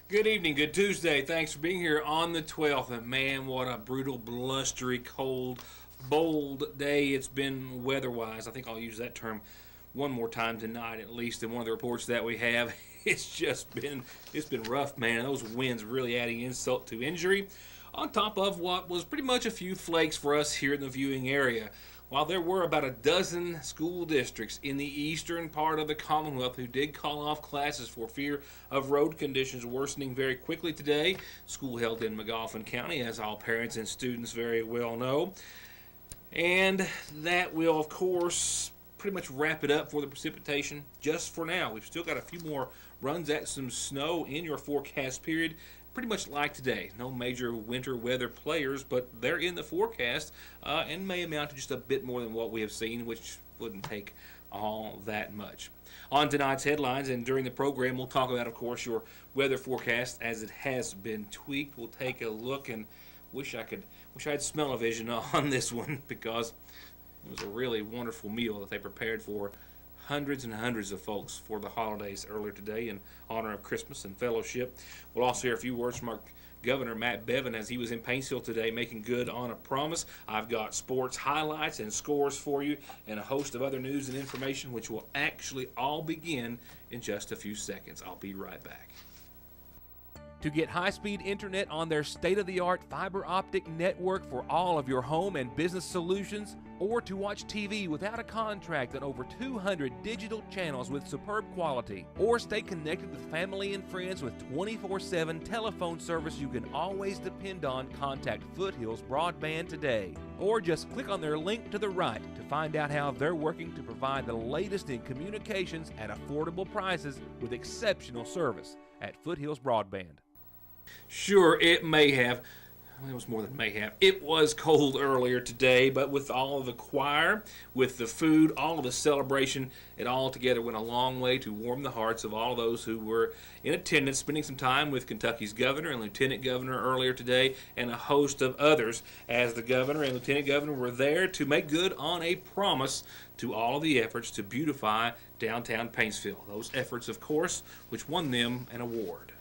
Good evening, good Tuesday. Thanks for being here on the 12th. And man, what a brutal, blustery, cold, bold day it's been weather-wise. I think I'll use that term one more time tonight, at least in one of the reports that we have. It's been rough, man. Those winds really adding insult to injury, on top of what was pretty much a few flakes for us here in the viewing area. While there were about a dozen school districts in the eastern part of the Commonwealth who did call off classes for fear of road conditions worsening very quickly today, school held in McGoffin County, as all parents and students very well know. And that will, of course, pretty much wrap it up for the precipitation just for now. We've still got a few more runs at some snow in your forecast period, pretty much like today. No major winter weather players, but they're in the forecast and may amount to just a bit more than what we have seen, which wouldn't take all that much. On tonight's headlines and during the program, we'll talk about, of course, your weather forecast as it has been tweaked. We'll take a look and wish I had smell-o-vision on this one, because it was a really wonderful meal that they prepared for hundreds and hundreds of folks for the holidays earlier today in honor of Christmas and fellowship. We'll also hear a few words from our Governor Matt Bevin as he was in Paintsville today making good on a promise. I've got sports highlights and scores for you and a host of other news and information, which will actually all begin in just a few seconds. I'll be right back. To get high-speed internet on their state-of-the-art fiber optic network for all of your home and business solutions, or to watch TV without a contract on over 200 digital channels with superb quality, or stay connected with family and friends with 24/7 telephone service you can always depend on, contact Foothills Broadband today. Or just click on their link to the right to find out how they're working to provide the latest in communications at affordable prices with exceptional service at Foothills Broadband. Sure, it was more than may have. It was cold earlier today, but with all of the choir, with the food, all of the celebration, it all together went a long way to warm the hearts of all those who were in attendance, spending some time with Kentucky's governor and lieutenant governor earlier today, and a host of others, as the governor and lieutenant governor were there to make good on a promise to all of the efforts to beautify downtown Paintsville. Those efforts, of course, which won them an award.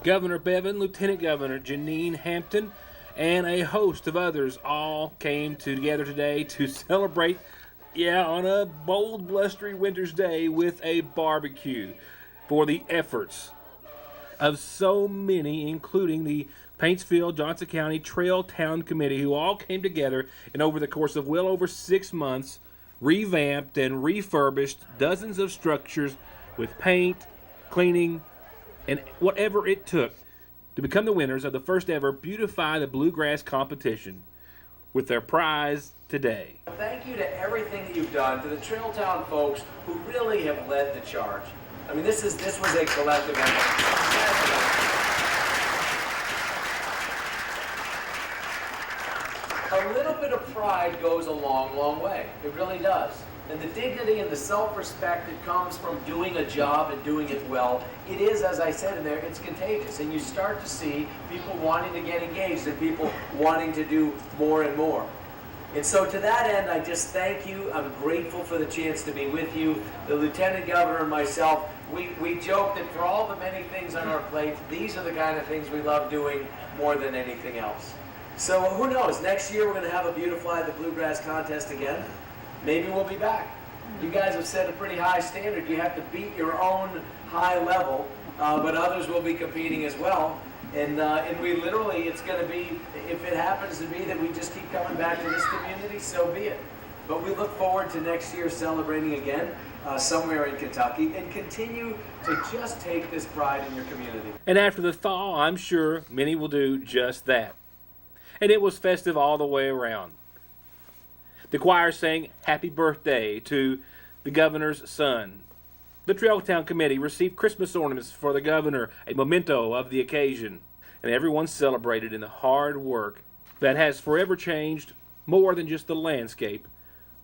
Governor Bevin, Lieutenant Governor Janine Hampton, and a host of others all came together today to celebrate, on a bold, blustery winter's day with a barbecue for the efforts of so many, including the Paintsville Johnson County Trail Town Committee, who all came together and over the course of well over 6 months revamped and refurbished dozens of structures with paint, cleaning, and whatever it took to become the winners of the first ever Beautify the Bluegrass competition with their prize today. Thank you to everything that you've done, to the Trailtown folks who really have led the charge. I mean, this was a collective effort. A little bit of pride goes a long, long way. It really does. And the dignity and the self-respect that comes from doing a job and doing it well, it is, as I said in there, it's contagious. And you start to see people wanting to get engaged and people wanting to do more and more. And so to that end, I just thank you. I'm grateful for the chance to be with you. The Lieutenant Governor and myself, we joke that for all the many things on our plate, these are the kind of things we love doing more than anything else. So who knows, next year we're going to have a Beautify the Bluegrass contest again. Maybe we'll be back. You guys have set a pretty high standard. You have to beat your own high level, but others will be competing as well. And we literally, it's going to be, if it happens to be that we just keep coming back to this community, so be it. But we look forward to next year celebrating again somewhere in Kentucky and continue to just take this pride in your community. And after the thaw, I'm sure many will do just that. And it was festive all the way around. The choir sang Happy Birthday to the governor's son. The Trailtown Committee received Christmas ornaments for the governor, a memento of the occasion. And everyone celebrated in the hard work that has forever changed more than just the landscape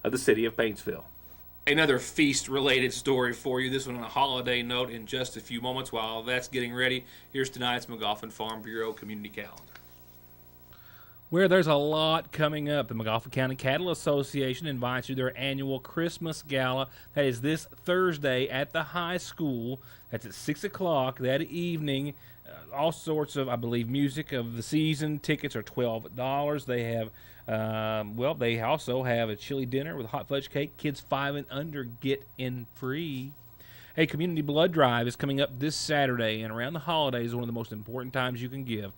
of the city of Paintsville. Another feast-related story for you, this one on a holiday note in just a few moments. While that's getting ready, here's tonight's McGoffin Farm Bureau Community Calendar. Where there's a lot coming up. The McGoffin County Cattle Association invites you to their annual Christmas Gala. That is this Thursday at the high school. That's at 6 o'clock that evening. All sorts of, I believe, music of the season. Tickets are $12. They have, they also have a chili dinner with a hot fudge cake. Kids 5 and under get in free. A community blood drive is coming up this Saturday, and around the holidays, one of the most important times you can give.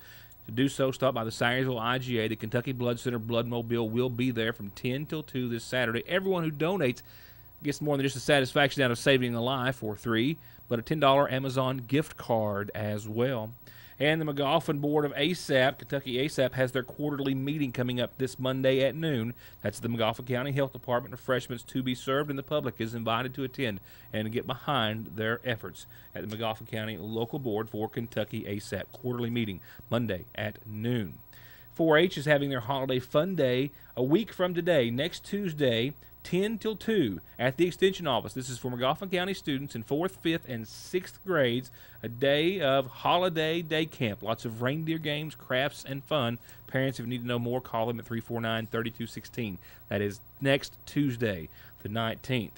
To do so, stop by the Sangersville IGA. The Kentucky Blood Center Bloodmobile will be there from 10 till 2 this Saturday. Everyone who donates gets more than just the satisfaction out of saving a life or 3, but a $10 Amazon gift card as well. And the McGoffin Board of ASAP, Kentucky ASAP, has their quarterly meeting coming up this Monday at noon. That's the McGoffin County Health Department. Refreshments to be served, and the public is invited to attend and get behind their efforts at the McGoffin County Local Board for Kentucky ASAP quarterly meeting Monday at noon. 4-H is having their holiday fun day a week from today, next Tuesday, 10 till 2 at the Extension Office. This is for McGoffin County students in 4th, 5th, and 6th grades. A day of holiday day camp. Lots of reindeer games, crafts, and fun. Parents, if you need to know more, call them at 349-3216. That is next Tuesday, the 19th.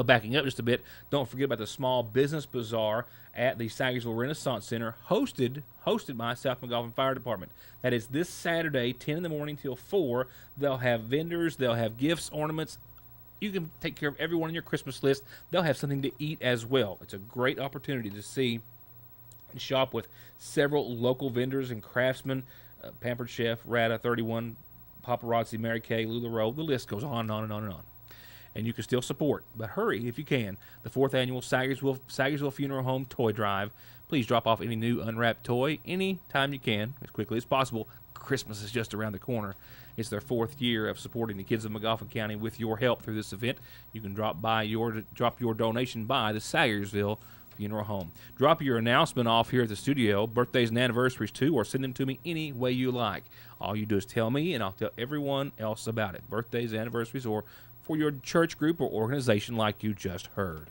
Backing up just a bit, don't forget about the Small Business Bazaar at the Sangersville Renaissance Center, hosted by South McGoffin Fire Department. That is this Saturday, 10 in the morning till 4. They'll have vendors, they'll have gifts, ornaments. You can take care of everyone on your Christmas list. They'll have something to eat as well. It's a great opportunity to see and shop with several local vendors and craftsmen, Pampered Chef, Rata 31, Paparazzi, Mary Kay, LuLaRoe. The list goes on and on and on and on. And you can still support, but hurry if you can. The 4th annual Sangersville Funeral Home Toy Drive. Please drop off any new unwrapped toy any time you can, as quickly as possible. Christmas is just around the corner. It's their 4th year of supporting the kids of McGoffin County with your help through this event. You can drop your donation by the Sangersville Funeral Home. Drop your announcement off here at the studio, birthdays and anniversaries too, or send them to me any way you like. All you do is tell me, and I'll tell everyone else about it. Birthdays, anniversaries, or for your church group or organization like you just heard.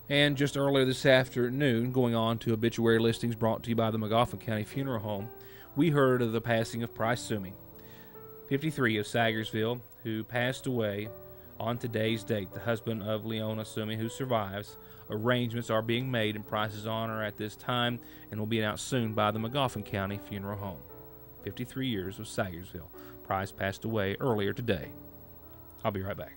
And just earlier this afternoon, going on to obituary listings brought to you by the McGoffin County Funeral Home, we heard of the passing of Price Sumi, 53 of Sangersville, who passed away on today's date, the husband of Leona Sumi, who survives. Arrangements are being made in Price's honor at this time and will be announced soon by the McGoffin County Funeral Home. 53 years of Sangersville. Price passed away earlier today. I'll be right back.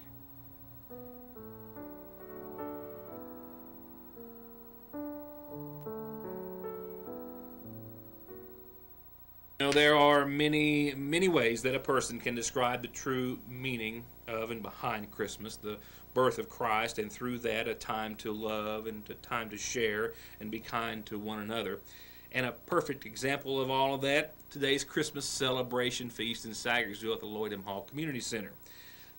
You know, there are many, many ways that a person can describe the true meaning of and behind Christmas, the birth of Christ, and through that a time to love and a time to share and be kind to one another. And a perfect example of all of that, today's Christmas celebration feast in Sangersville at the Lloyd M. Hall Community Center.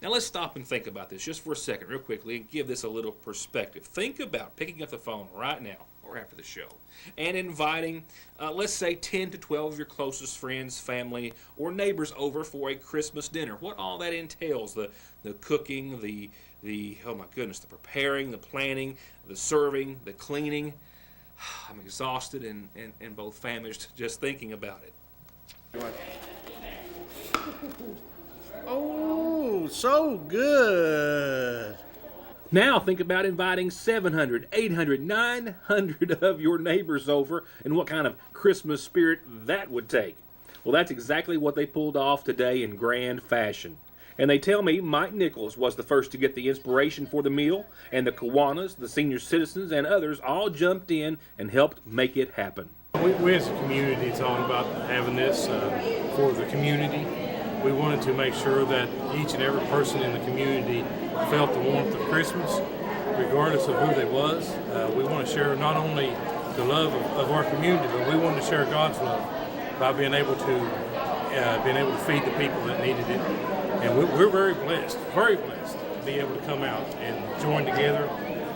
Now let's stop and think about this just for a second, real quickly, and give this a little perspective. Think about picking up the phone right now or after the show and inviting, let's say, 10 to 12 of your closest friends, family, or neighbors over for a Christmas dinner. What all that entails, the cooking, the oh my goodness, the preparing, the planning, the serving, the cleaning. I'm exhausted and both famished just thinking about it. Oh, so good. Now think about inviting 700, 800, 900 of your neighbors over and what kind of Christmas spirit that would take. Well, that's exactly what they pulled off today in grand fashion. And they tell me Mike Nichols was the first to get the inspiration for the meal, and the Kiwanis, the senior citizens, and others all jumped in and helped make it happen. We as a community thought about having this for the community. We wanted to make sure that each and every person in the community felt the warmth of Christmas, regardless of who they was. We want to share not only the love of our community, but we want to share God's love by being able to feed the people that needed it. And we're very blessed to be able to come out and join together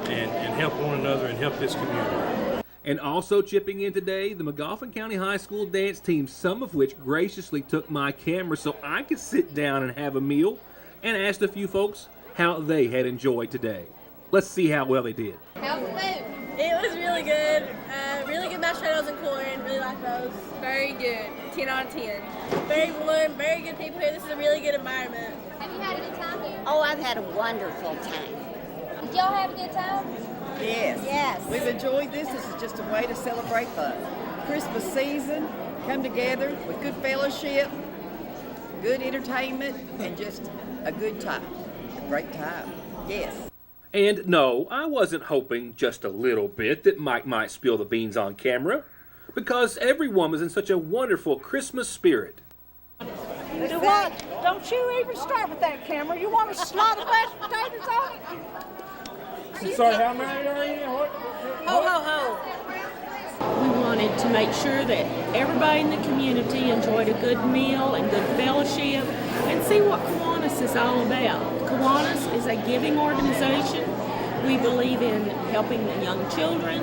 and help one another and help this community. And also chipping in today, the McGoffin County High School dance team, some of which graciously took my camera so I could sit down and have a meal, and asked a few folks how they had enjoyed today. Let's see how well they did. How's the food? It was really good. Really good mashed potatoes and corn. Really like those. Very good. 10 out of 10. Very warm, very good people here. This is a really good environment. Have you had a good time here? Oh, I've had a wonderful time. Did y'all have a good time? Yes. Yes. We've enjoyed this. This is just a way to celebrate the Christmas season, come together with good fellowship, good entertainment, and just a good time. A great time. Yes. And no, I wasn't hoping just a little bit that Mike might spill the beans on camera, because everyone was in such a wonderful Christmas spirit. Do what? Don't you even start with that camera. You want to slaughter mashed potatoes on it? Sorry, how many are you? What? Ho, ho, ho. We wanted to make sure that everybody in the community enjoyed a good meal and good fellowship and see what Kiwanis is all about. Kiwanis is a giving organization. We believe in helping the young children,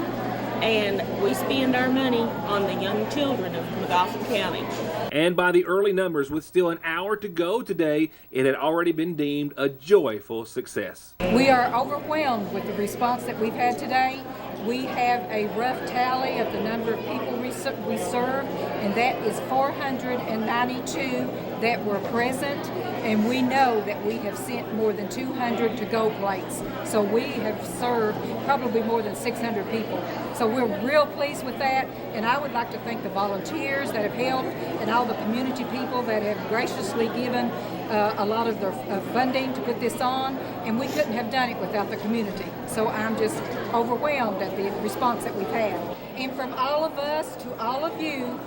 and we spend our money on the young children of McGoffin County. And by the early numbers, with still an hour to go today, it had already been deemed a joyful success. We are overwhelmed with the response that we've had today. We have a rough tally of the number of people we served, and that is 492 that were present, and we know that we have sent more than 200 to-go plates. So we have served probably more than 600 people. So we're real pleased with that, and I would like to thank the volunteers that have helped and all the community people that have graciously given a lot of their funding to put this on, and we couldn't have done it without the community. So I'm just overwhelmed at the response that we've had. And from all of us to all of you,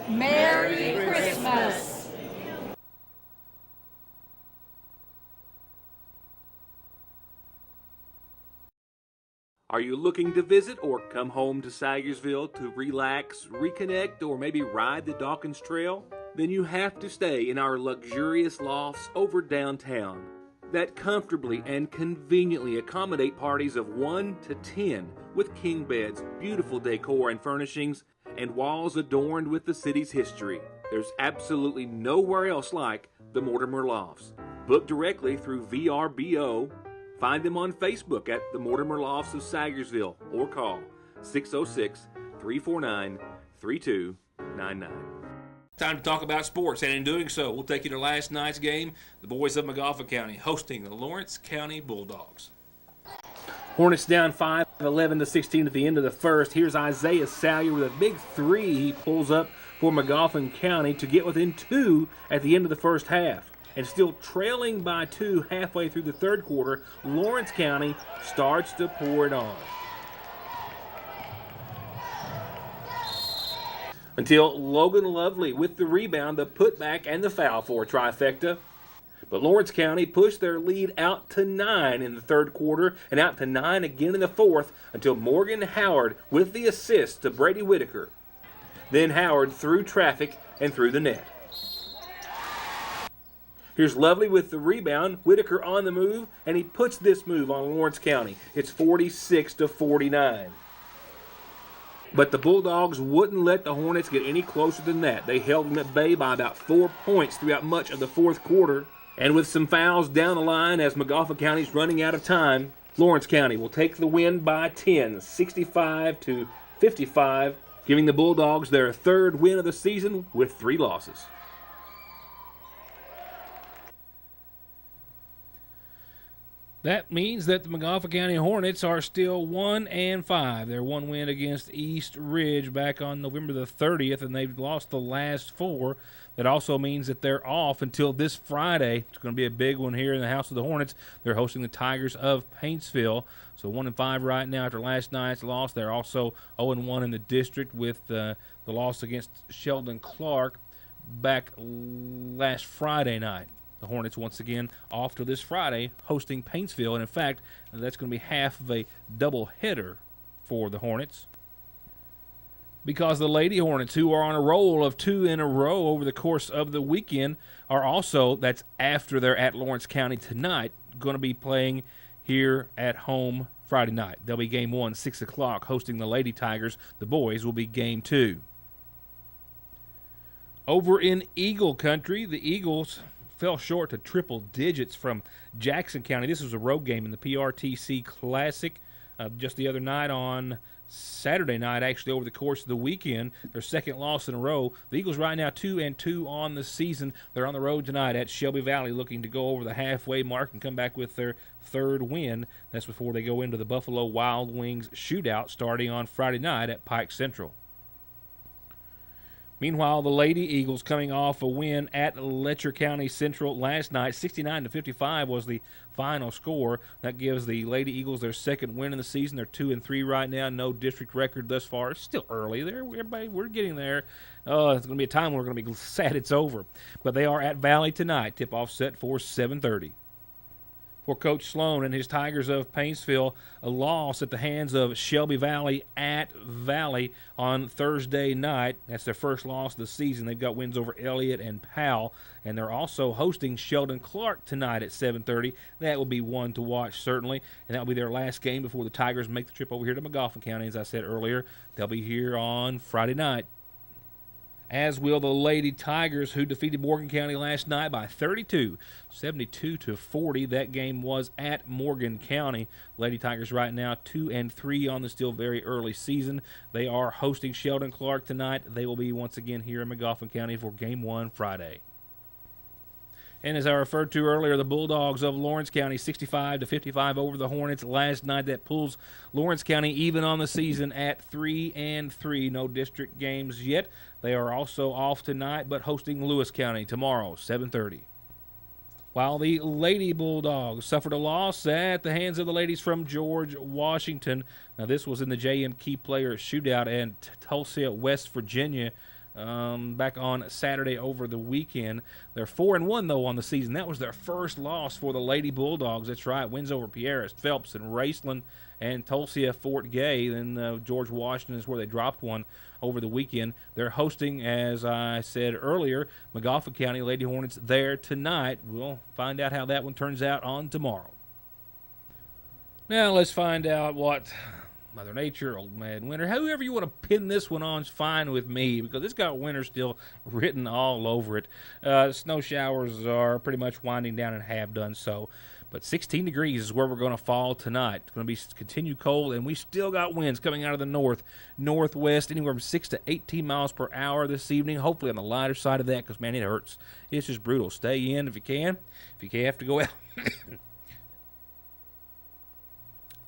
Merry Christmas. Are you looking to visit or come home to Sagersville to relax, reconnect, or maybe ride the Dawkins Trail? Then you have to stay in our luxurious lofts over downtown that comfortably and conveniently accommodate parties of 1 to 10 with king beds, beautiful decor and furnishings, and walls adorned with the city's history. There's absolutely nowhere else like the Mortimer Lofts. Book directly through VRBO. Find them on Facebook at the Mortimer Lofts of Sagersville or call 606-349-3299. Time to talk about sports, and in doing so, we'll take you to last night's game. The boys of McGoffin County hosting the Lawrence County Bulldogs. Hornets down 5, 11-16 at the end of the first. Here's Isaiah Salyer with a big three he pulls up for McGoffin County to get within 2 at the end of the first half. And still trailing by 2 halfway through the third quarter, Lawrence County starts to pour it on. Until Logan Lovely with the rebound, the putback, and the foul for a trifecta. But Lawrence County pushed their lead out to 9 in the third quarter and out to 9 again in the fourth until Morgan Howard with the assist to Brady Whitaker. Then Howard through traffic and through the net. Here's Lovely with the rebound, Whitaker on the move, and he puts this move on Lawrence County. It's 46-49. But the Bulldogs wouldn't let the Hornets get any closer than that. They held them at bay by about 4 points throughout much of the fourth quarter. And with some fouls down the line as McGoffin County's running out of time, Lawrence County will take the win by 10, 65-55, giving the Bulldogs their third win of the season with 3 losses. That means that the McGoffin County Hornets are still 1-5. Their one win against East Ridge back on November the 30th, and they've lost the last 4. That also means that they're off until this Friday. It's going to be a big one here in the House of the Hornets. They're hosting the Tigers of Paintsville. So 1-5 right now after last night's loss. They're also 0-1 in the district with the loss against Sheldon Clark back last Friday night. The Hornets once again off to this Friday hosting Paintsville. And in fact, that's going to be half of a doubleheader for the Hornets. Because the Lady Hornets, who are on a roll of 2 in a row over the course of the weekend, are also, that's after they're at Lawrence County tonight, going to be playing here at home Friday night. They'll be game 1, 6 o'clock, hosting the Lady Tigers. The boys will be game 2. Over in Eagle Country, the Eagles fell short to triple digits from Jackson County. This was a road game in the PRTC Classic. just the other night on Saturday night, actually over the course of the weekend, their second loss in a row. The Eagles right now 2-2 on the season. They're on the road tonight at Shelby Valley, looking to go over the halfway mark and come back with their third win. That's before they go into the Buffalo Wild Wings shootout starting on Friday night at Pike Central. Meanwhile, the Lady Eagles coming off a win at Letcher County Central last night. 69-55 was the final score. That gives the Lady Eagles their second win in the season. They're 2-3 right now. No district record thus far. It's still early there. Everybody, we're getting there. It's going to be a time when we're going to be sad it's over. But they are at Valley tonight. Tip-off set for 7:30. For Coach Sloan and his Tigers of Paintsville, a loss at the hands of Shelby Valley at Valley on Thursday night. That's their first loss of the season. They've got wins over Elliott and Powell, and they're also hosting Sheldon Clark tonight at 7:30. That will be one to watch, certainly, and that will be their last game before the Tigers make the trip over here to McGoffin County. As I said earlier, they'll be here on Friday night. As will the Lady Tigers, who defeated Morgan County last night by 32, 72-40. That game was at Morgan County. Lady Tigers right now 2-3 on the still very early season. They are hosting Sheldon Clark tonight. They will be once again here in McGoffin County for Game 1 Friday. And as I referred to earlier, the Bulldogs of Lawrence County 65-55 over the Hornets last night. That pulls Lawrence County even on the season at 3-3. No district games yet. They are also off tonight, but hosting Lewis County tomorrow, 7:30. While the Lady Bulldogs suffered a loss at the hands of the ladies from George Washington. Now, this was in the J.M. Key Player Shootout in Tulsa, West Virginia, back on Saturday over the weekend. They're 4-1, though, on the season. That was their first loss for the Lady Bulldogs. That's right, wins over Pierres, Phelps, and Raceland, and Tulsa, Fort Gay. Then George Washington is where they dropped one over the weekend. They're hosting, as I said earlier, McGoffin County Lady Hornets there tonight. We'll find out how that one turns out on tomorrow. Now let's find out what Mother Nature, Old Man Winter, whoever you want to pin this one on is fine with me, because it's got winter still written all over it. Snow showers are pretty much winding down and have done so. But 16 degrees is where we're going to fall tonight. It's going to be continued cold, and we still got winds coming out of the northwest, anywhere from 6 to 18 miles per hour this evening. Hopefully on the lighter side of that, because, man, it hurts. It's just brutal. Stay in if you can. If you have to go out.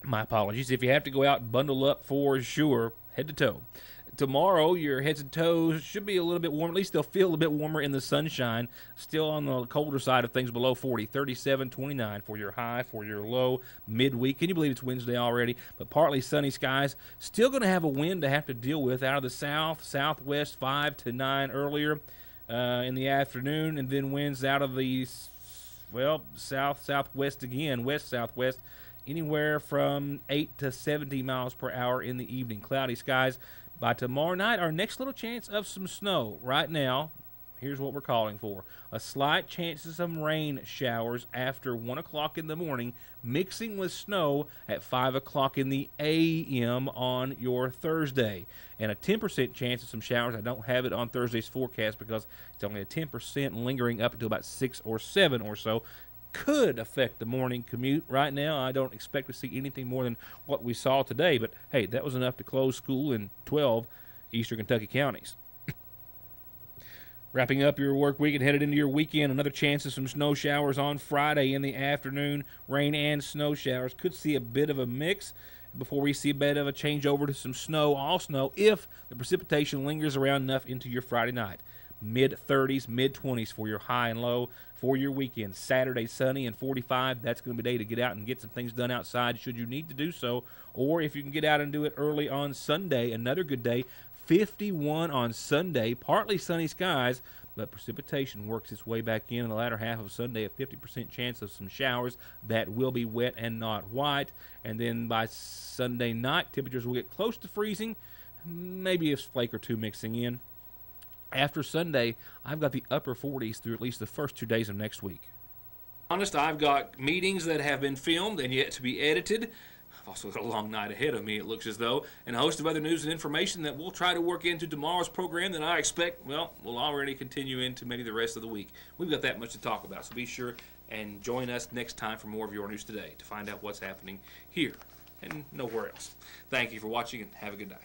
My apologies. If you have to go out, bundle up for sure, head to toe. Tomorrow, your heads and toes should be a little bit warm. At least they'll feel a little bit warmer in the sunshine. Still on the colder side of things, below 40, 37, 29 for your high, for your low midweek. Can you believe it's Wednesday already? But partly sunny skies. Still going to have a wind to have to deal with out of the south, southwest, 5 to 9 earlier in the afternoon, and then winds out of the, south, southwest again, west, southwest, anywhere from 8 to 70 miles per hour in the evening. Cloudy skies. By tomorrow night, our next little chance of some snow. Right now, here's what we're calling for. A slight chance of some rain showers after 1 o'clock in the morning, mixing with snow at 5 o'clock in the a.m. on your Thursday. And a 10% chance of some showers. I don't have it on Thursday's forecast because it's only a 10% lingering up until about 6 or 7 or so. Could affect the morning commute. Right now, I don't expect to see anything more than what we saw today, but hey, that was enough to close school in 12 eastern Kentucky counties. Wrapping up your work week and headed into your weekend, another chance of some snow showers on Friday in the afternoon. Rain and snow showers. Could see a bit of a mix before we see a bit of a change over to some snow, all snow, if the precipitation lingers around enough into your Friday night. Mid-30s, mid-20s for your high and low for your weekend. Saturday, sunny and 45. That's going to be a day to get out and get some things done outside should you need to do so. Or if you can get out and do it early on Sunday, another good day. 51 on Sunday, partly sunny skies, but precipitation works its way back in the latter half of Sunday. A 50% chance of some showers that will be wet and not white. And then by Sunday night, temperatures will get close to freezing, maybe a flake or two mixing in. After Sunday, I've got the upper 40s through at least the first 2 days of next week. Honest, I've got meetings that have been filmed and yet to be edited. I've also got a long night ahead of me, it looks as though, and a host of other news and information that we'll try to work into tomorrow's program that I expect, will already continue into maybe the rest of the week. We've got that much to talk about, so be sure and join us next time for more of Your News Today to find out what's happening here and nowhere else. Thank you for watching, and have a good night.